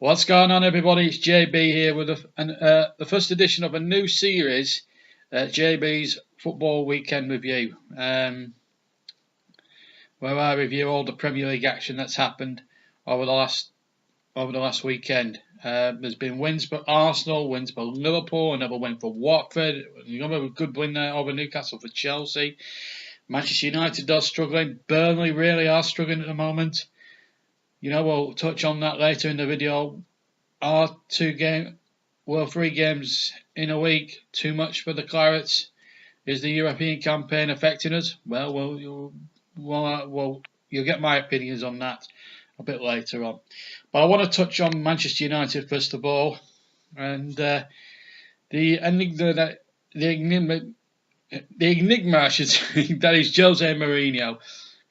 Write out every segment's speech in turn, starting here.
What's going on, everybody? It's JB here with the first edition of a new series, JB's Football Weekend Review, where I review all the Premier League action that's happened over the last weekend. There's been wins for Arsenal, wins for Liverpool, another win for Watford, another good win there over Newcastle for Chelsea. Manchester United are struggling. Burnley really are struggling at the moment. We'll touch on that later in the video. Are 3 games in a week too much for the Clarets? Is the European campaign affecting us? Well, you'll get my opinions on that a bit later on. But I want to touch on Manchester United first of all, and the enigma, I should say, that is Jose Mourinho.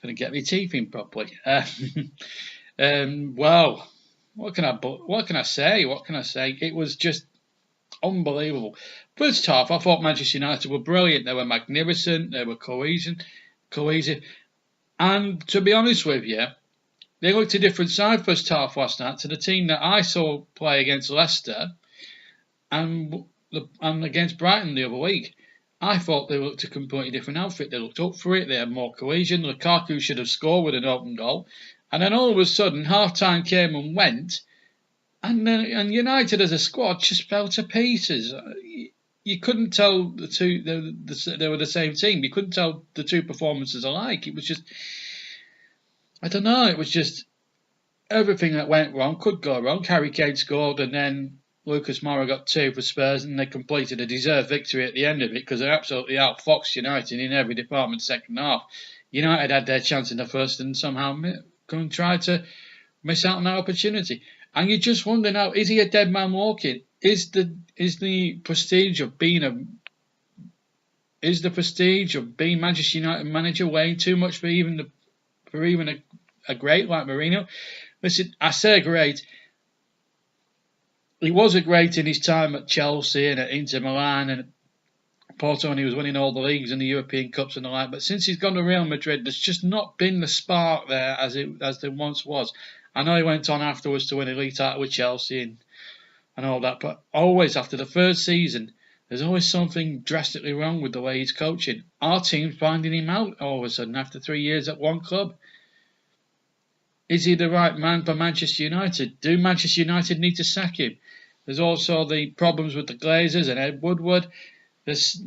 Gonna get my teeth in properly. Well, what can I say? It was just unbelievable. First half, I thought Manchester United were brilliant. They were magnificent. They were cohesive. And to be honest with you, they looked a different side first half last night to the team that I saw play against Leicester and against Brighton the other week. I thought they looked a completely different outfit. They looked up for it. They had more cohesion. Lukaku should have scored with an open goal. And then all of a sudden, half-time came and went, and United as a squad just fell to pieces. You couldn't tell the two; they were the same team. You couldn't tell the two performances alike. It was just, I don't know. It was just everything that went wrong could go wrong. Harry Kane scored, and then Lucas Moura got 2 for Spurs, and they completed a deserved victory at the end of it because they absolutely outfoxed United in every department second half. United had their chance in the first and somehow and try to miss out on that opportunity. And you just wonder now, is he a dead man walking? Is the prestige of being Manchester United manager weighing too much for even a great like Mourinho? Listen, I say great. He was a great in his time at Chelsea and at Inter Milan and Porto, and he was winning all the leagues and the European Cups and the like. But since he's gone to Real Madrid, there's just not been the spark there as there once was. I know he went on afterwards to win a league title with Chelsea and all that, but always after the third season, there's always something drastically wrong with the way he's coaching. Our team's finding him out all of a sudden after 3 years at one club. Is he the right man for Manchester United? Do Manchester United need to sack him? There's also the problems with the Glazers and Ed Woodward. There's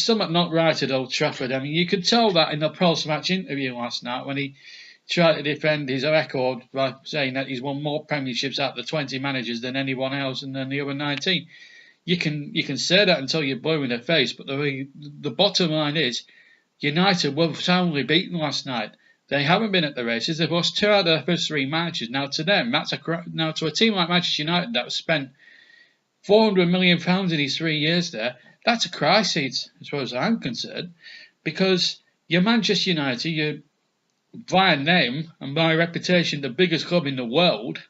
something not right at Old Trafford. I mean, you could tell that in the post-match interview last night when he tried to defend his record by saying that he's won more premierships out of the 20 managers than anyone else and than the other 19. You can say that until you're blue in the face, but the bottom line is United were soundly beaten last night. They haven't been at the races. They've lost 2 out of their first 3 matches. Now to them, now to a team like Manchester United that has spent £400 million in his 3 years there, that's a crisis as far as I'm concerned, because you're Manchester United, you're by name and by reputation the biggest club in the world,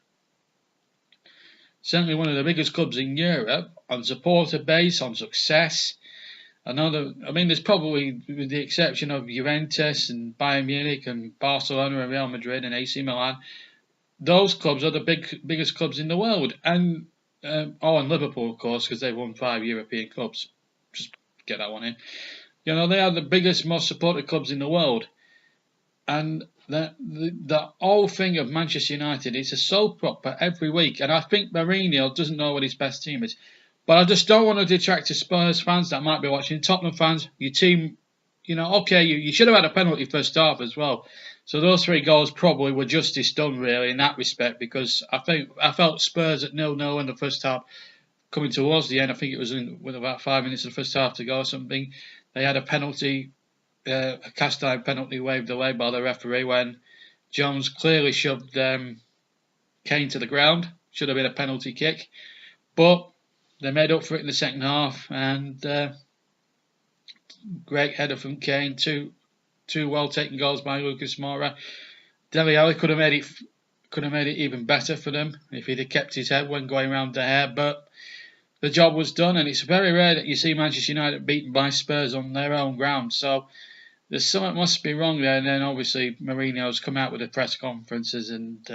certainly one of the biggest clubs in Europe, on supporter base, on success. There's probably, with the exception of Juventus and Bayern Munich and Barcelona and Real Madrid and AC Milan, those clubs are the biggest clubs in the world. And Liverpool, of course, because they've won 5 European Cups. Just get that one in. They are the biggest, most supported clubs in the world. And the whole thing of Manchester United is a soap opera every week. And I think Mourinho doesn't know what his best team is. But I just don't want to detract to Spurs fans that might be watching. Tottenham fans, your team, you should have had a penalty first half as well. So those 3 goals probably were justice done, really, in that respect, because I felt Spurs at 0-0 in the first half. Coming towards the end, I think it was with about 5 minutes of the first half to go or something, they had a penalty, a cast-iron penalty waved away by the referee when Jones clearly shoved Kane to the ground. Should have been a penalty kick. But they made up for it in the second half, and great header from Kane, two well taken goals by Lucas Moura. Dele Alli could have made it even better for them if he'd have kept his head when going round the hair, but the job was done, and it's very rare that you see Manchester United beaten by Spurs on their own ground. So there's something must be wrong there. And then obviously Mourinho's come out with the press conferences and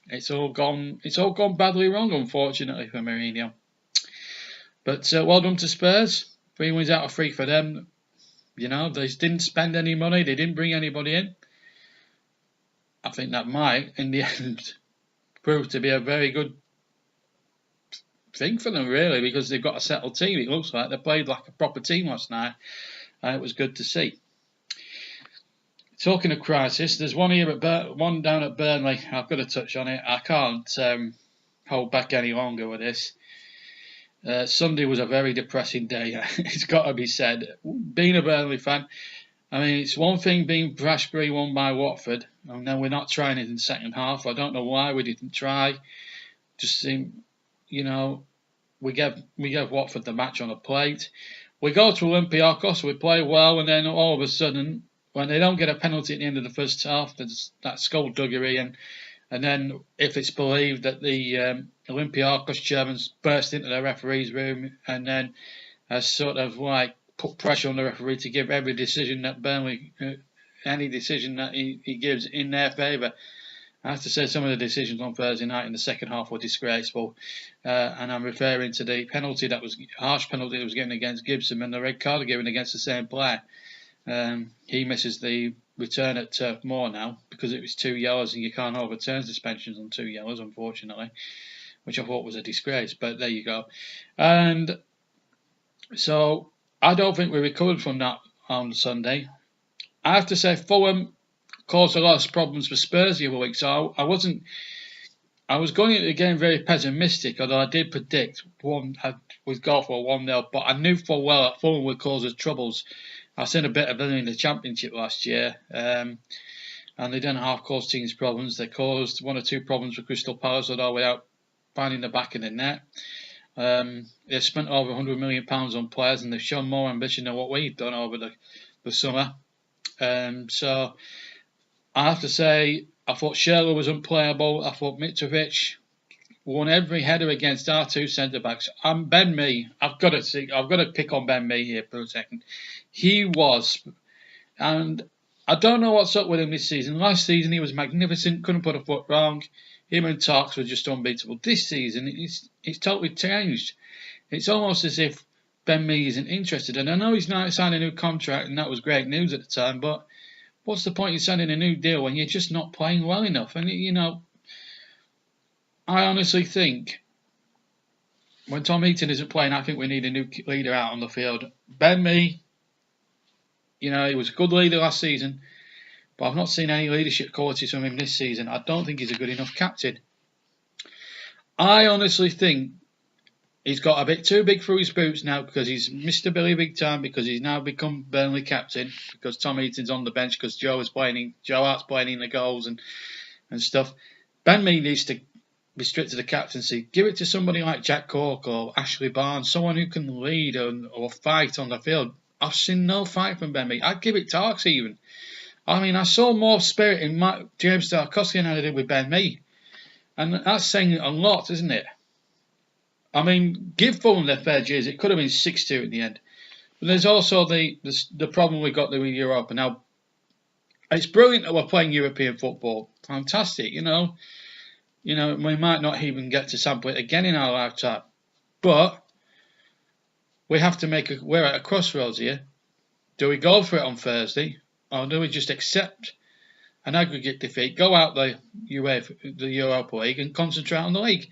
It's all gone. It's all gone badly wrong, unfortunately, for Mourinho. But well done to Spurs. 3 wins out of 3 for them. You know, they didn't spend any money. They didn't bring anybody in. I think that might, in the end, prove to be a very good thing for them, really, because they've got a settled team. It looks like they played like a proper team last night, and it was good to see. Talking of crisis, there's one here one down at Burnley. I've got to touch on it. I can't hold back any longer with this. Sunday was a very depressing day. It's got to be said. Being a Burnley fan, I mean, it's one thing being thrashed 3-1 by Watford, and then we're not trying it in the second half. I don't know why we didn't try. Just seem, you know, we gave Watford the match on a plate. We go to Olympiacos, we play well, and then all of a sudden, when they don't get a penalty at the end of the first half, there's that skullduggery, and then if it's believed that the Olympiacos chairman's burst into the referee's room and then sort of like put pressure on the referee to give every decision that Burnley, any decision that he gives in their favour. I have to say some of the decisions on Thursday night in the second half were disgraceful, and I'm referring to the penalty harsh penalty that was given against Gibson and the red card given against the same player. He misses the return at Turf Moor now because it was 2 yellows and you can't overturn suspensions on 2 yellows, unfortunately, which I thought was a disgrace, but there you go. And so I don't think we recovered from that on Sunday. I have to say Fulham caused a lot of problems for Spurs the other week, so I was going into the game very pessimistic, although I did predict we'd go for a 1-0, but I knew full well that Fulham would cause us troubles. I've seen a bit of them in the Championship last year, and they didn't half cause teams problems. They caused 1 or 2 problems for Crystal Palace, although without finding the back of the net. They've spent over £100 million on players, and they've shown more ambition than what we've done over the summer. So I have to say, I thought Schürrle was unplayable. I thought Mitrovic won every header against our 2 centre backs. And Ben Mee, I've got to pick on Ben Mee here for a second. He was, and I don't know what's up with him this season. Last season he was magnificent, couldn't put a foot wrong. Him and Tarks were just unbeatable. This season it's totally changed. It's almost as if Ben Mee isn't interested. And I know he's not signed a new contract, and that was great news at the time. But what's the point in signing a new deal when you're just not playing well enough? And you know, I honestly think when Tom Heaton isn't playing, I think we need a new leader out on the field. Ben Mee, you know, he was a good leader last season, but I've not seen any leadership qualities from him this season. I don't think he's a good enough captain. I honestly think he's got a bit too big for his boots now because he's Mr. Billy Big Time, because he's now become Burnley captain, because Tom Heaton's on the bench, because Joe Hart's playing in the goals and stuff. Ben Mee needs to be stripped to the captaincy. Give it to somebody like Jack Cork or Ashley Barnes, someone who can lead or fight on the field. I've seen no fight from Ben Mee. I'd give it Tarks even. I mean, I saw more spirit in James Tarkowski than I did with Ben Mee. And that's saying a lot, isn't it? I mean, give Fulham their fair dues. It could have been 6-2 in the end. But there's also the problem we got there with Europe. Now, it's brilliant that we're playing European football. Fantastic, you know. You know, we might not even get to sample it again in our lifetime. But we have to we're at a crossroads here. Do we go for it on Thursday, or do we just accept an aggregate defeat, go out the Europa League, and concentrate on the league?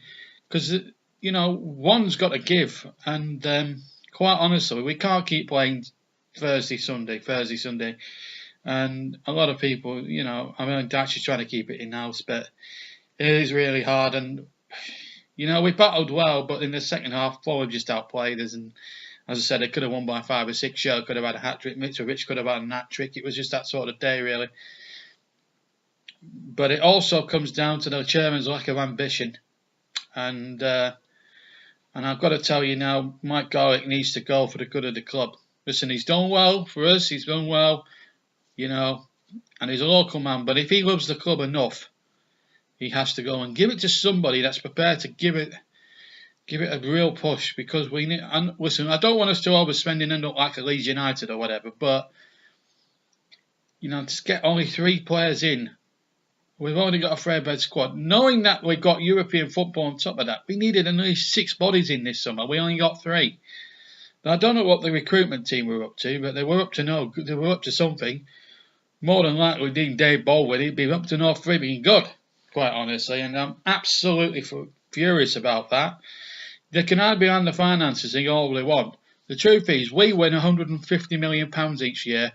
Because, you know, one's got to give, and quite honestly, we can't keep playing Thursday, Sunday, and a lot of people, you know, I mean, Daci's trying to keep it in-house, but it is really hard, and, you know, we battled well, but in the second half, Fulham just outplayed us, and as I said, they could have won by 5 or 6. Schürrle could have had a hat-trick, Mitrovic could have had a hat-trick. It was just that sort of day, really. But it also comes down to the chairman's lack of ambition, and I've got to tell you now, Mike Garlick needs to go for the good of the club. Listen, he's done well for us, he's done well, you know, and he's a local man, but if he loves the club enough, he has to go and give it to somebody that's prepared to give it a real push, because we need. And listen, I don't want us to overspend and end up like a Leeds United or whatever, but you know, to get only 3 players in We've already got a fair-bred squad. Knowing that we've got European football on top of that, we needed at least 6 bodies in this summer. We only got 3. Now, I don't know what the recruitment team were up to, but they were up to something. More than likely, Dave Baldwin, he'd be up to no freaking good, quite honestly, and I'm absolutely furious about that. They can hide behind the finances and all they want. The truth is, we win £150 million each year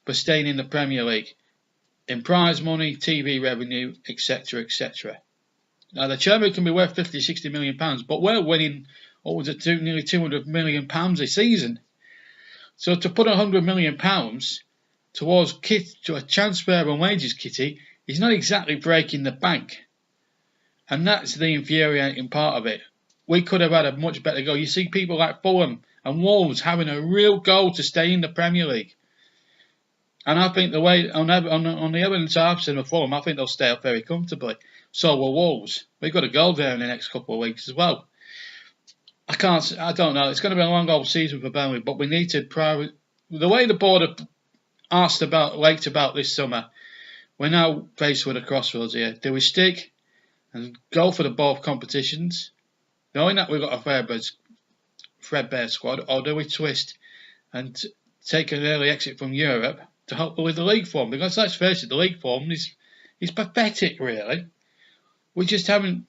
for staying in the Premier League, in prize money, TV revenue, etc., etc. Now, the chairman can be worth £50, £60 million, but we're winning nearly £200 million a season. So to put £100 million towards to a transfer and wages kitty is not exactly breaking the bank. And that's the infuriating part of it. We could have had a much better go. You see people like Fulham and Wolves having a real goal to stay in the Premier League. And I think the way, on the evidence I've seen of Fulham, I think they'll stay up very comfortably. So will Wolves. We've got a goal there in the next couple of weeks as well. I don't know. It's going to be a long old season for Burnley, but we need to the way the board have asked about this summer, we're now faced with a crossroads here. Do we stick and go for the both competitions, knowing that we've got a threadbare squad, or do we twist and take an early exit from Europe to help with the league form? Because let's face it, the league form is pathetic, really. We just haven't,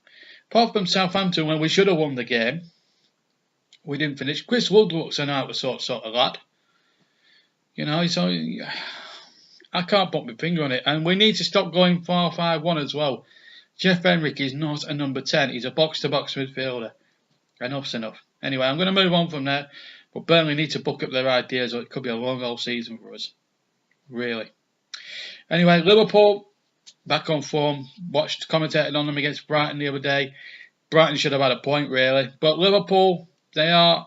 apart from Southampton when we should have won the game, we didn't finish. Chris Wood looks an out of sort of lad. You know, I can't put my finger on it. And we need to stop going 4-5-1 as well. Jeff Henrik is not a number 10. He's a box-to-box midfielder. Enough's enough. Anyway, I'm going to move on from there. But Burnley need to book up their ideas or it could be a long old season for us. Really. Anyway, Liverpool, back on form. Commentated on them against Brighton the other day. Brighton should have had a point, really. But Liverpool, they're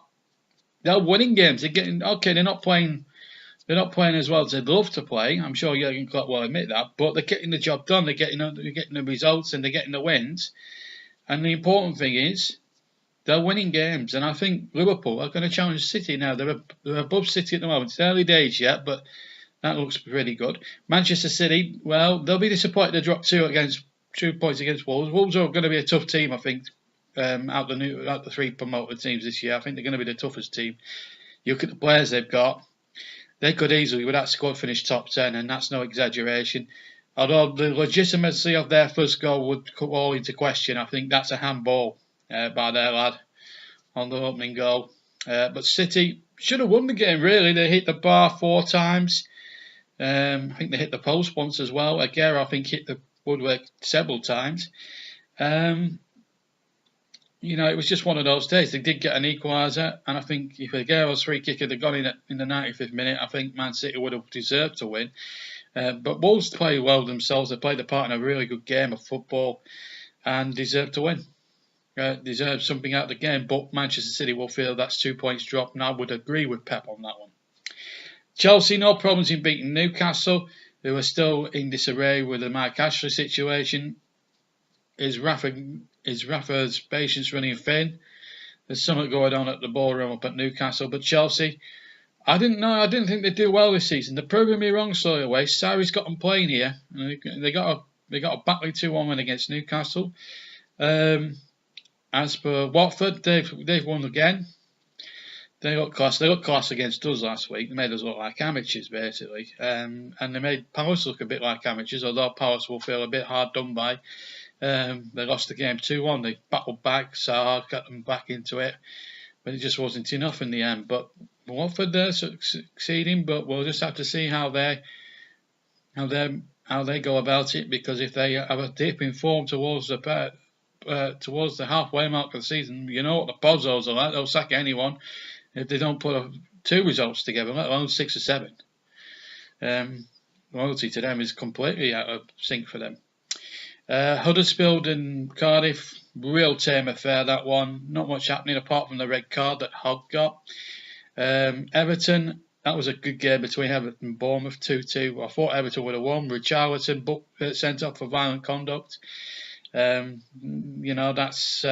winning games. They're not playing as well as they'd love to play. I'm sure Jurgen Klopp will admit that. But they're getting the job done. They're getting the results and they're getting the wins. And the important thing is, they're winning games. And I think Liverpool are going to challenge City now. They're above City at the moment. It's early days yet, but that looks pretty good. Manchester City, well, they'll be disappointed they dropped 2 points against Wolves. Wolves are going to be a tough team, I think, out the 3 promoted teams this year. I think they're going to be the toughest team. You look at the players they've got. They could easily, with that squad, finish top 10, and that's no exaggeration. Although the legitimacy of their first goal would come all into question. I think that's a handball by their lad on the opening goal. But City should have won the game, really. They hit the bar 4 times. I think they hit the post once as well. Aguero, I think, hit the woodwork several times. You know, it was just one of those days. They did get an equaliser, and I think if Aguero's free kick had gone in the 95th minute, I think Man City would have deserved to win. But Wolves play well themselves. They played a part in a really good game of football and deserved to win. Deserved something out of the game, but Manchester City will feel that's 2 points dropped, and I would agree with Pep on that one. Chelsea, no problems in beating Newcastle, who are still in disarray with the Mike Ashley situation. Is Rafa's patience running thin? There's something going on at the ballroom up at Newcastle, but Chelsea, I didn't think they'd do well this season. They're proving me wrong, so away. Sarri's got them playing here. They got a battling 2-1 win against Newcastle. As for Watford, they've won again. They look class against us last week. They made us look like amateurs, basically. And they made Palace look a bit like amateurs, although Palace will feel a bit hard done by. They lost the game 2-1. They battled back, so got them back into it. But it just wasn't enough in the end. But Watford, they're succeeding, but we'll just have to see how they go about it, because if they have a dip in form towards the halfway mark of the season, you know what the Pozzos are like. They'll sack anyone if they don't put 2 results together, let alone 6 or 7. Loyalty to them is completely out of sync for them. Huddersfield and Cardiff, real tame affair, that one. Not much happening apart from the red card that Hogg got. Everton, that was a good game between Everton and Bournemouth, 2-2. I thought Everton would have won. Richarlison sent off for violent conduct. That's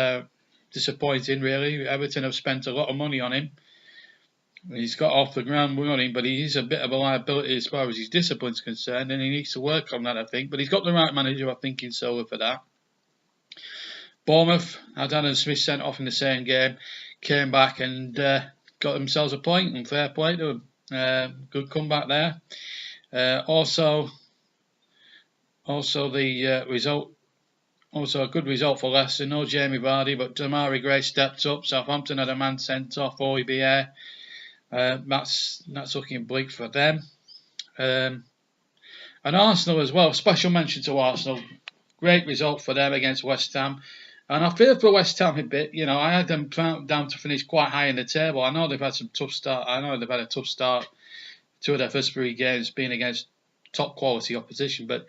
disappointing, really. Everton have spent a lot of money on him. He's got off the ground running, but he is a bit of a liability as far as his discipline's concerned, and he needs to work on that, I think. But he's got the right manager, I think, in Silva for that. Bournemouth had Adam Smith sent off in the same game, came back and got themselves a point, and fair play to them. Good comeback there. Also the result. Also a good result for Leicester. No Jamie Vardy, but Damari Gray stepped up. Southampton had a man sent off, OEBA. That's looking bleak for them. And Arsenal as well. Special mention to Arsenal. Great result for them against West Ham. And I feel for West Ham a bit. You know, I had them down to finish quite high in the table. I know they've had some tough start. I know they've had a tough start. 2 of their first 3 games being against top quality opposition, but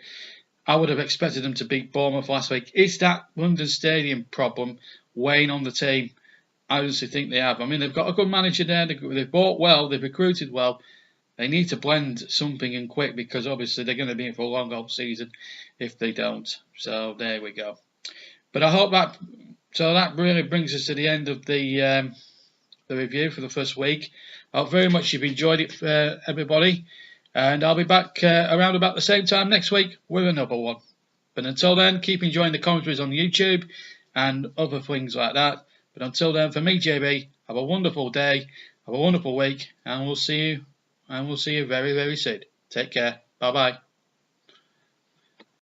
I would have expected them to beat Bournemouth last week. Is that London Stadium problem weighing on the team? I honestly think they have. I mean, they've got a good manager there. They've bought well. They've recruited well. They need to blend something in quick because obviously they're going to be in for a long old season if they don't. So there we go. But I hope that. So that really brings us to the end of the review for the first week. I hope very much you've enjoyed it, everybody. And I'll be back around about the same time next week with another one. But until then, keep enjoying the commentaries on YouTube and other things like that. But until then, for me, JB, have a wonderful day, have a wonderful week, and we'll see you very, very soon. Take care. Bye-bye.